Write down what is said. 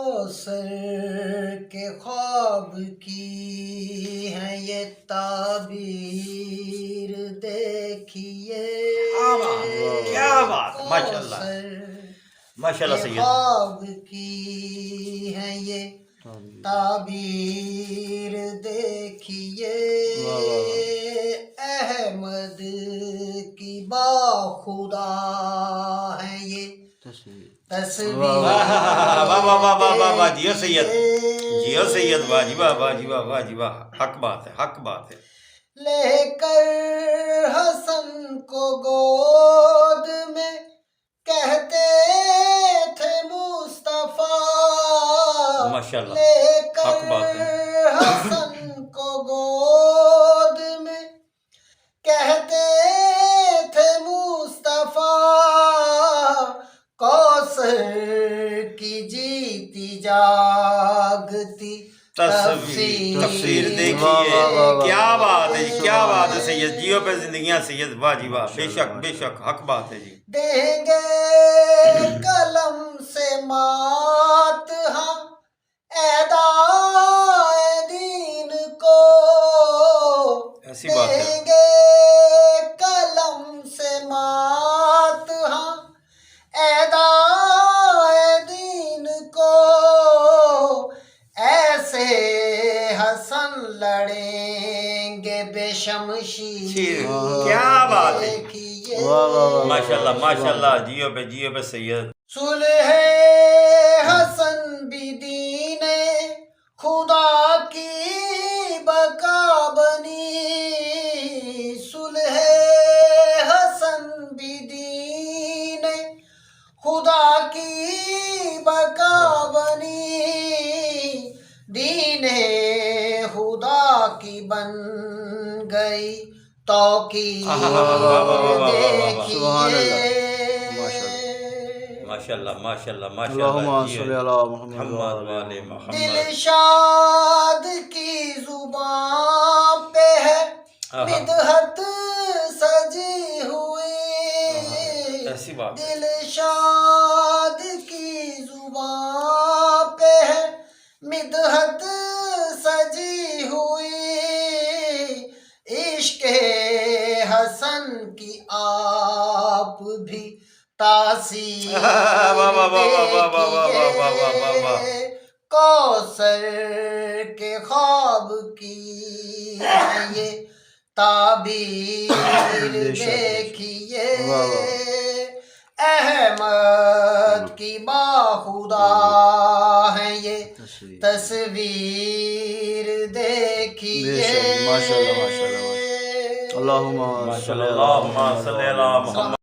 کوثر کے خواب کی ہے یہ تعبیر دیکھیے، کیا بات، ماشاء اللہ ماشاء اللہ سید، خواب کی ہے یہ تعبیر دیکھیے، احمد کی باخدا ہے یہ تصویر، واہ واہ واہ واہ واہ واہ، جیو سید، جیو سید، واہ جی واہ، واہ جی واہ، واہ جی واہ، حق بات ہے، حق بات ہے۔ لے کر حسن کو گود میں کہتے تھے مصطفیٰ، ماشاء اللہ، لے حق کر بات ہے۔ حسن کو گود میں کہتے تھے مصطفیٰ، کوثر کی جیتی جاگتی تفسیر دیکھیے، کیا بات ہے جی، کیا بات ہے سید، جیو پہ زندگیاں سید، واہ جی واہ، بے شک بے شک، حق بات ہے جی۔ دیں گے قلم سے مات ہم اعدائے دین کو، ایسی بات ہے، دیں گے قلم سے مات ہم اعدائے دین کو، ایسے حسن لڑیں گے بے شمشیر، کیا بات ہے، دیکھیے، ماشاء اللہ ماشاء اللہ، جیو پہ سید۔ صلح حسن بھی دین خدا کی بقا بنی، صلح حسن بھی دین خدا کی بقا بنی، دین خدا کی بن گئی توقیر، دیکھیے، ماشاء اللہ ماشاء اللہ ماشاء اللہم اللہ، صلی علی محمد محمد والے محمد۔ دلشاد کی زبان پہ ہے مدحت سجی ہوئی، ایسی بات ہے، دلشاد کی زبان پہ ہے مدحت سجی ہوئی، عشق حسن کی آپ بھی تاثیر دیکھیے، کوثر کے خواب کی ہے یہ تعبیر دیکھیے، احمد کی باخدا ہے یہ تصویر دیکھیے، ماشاء اللہ ماشاء اللہ، اللہم ماشاء اللہ، اللہم صلی علی محمد۔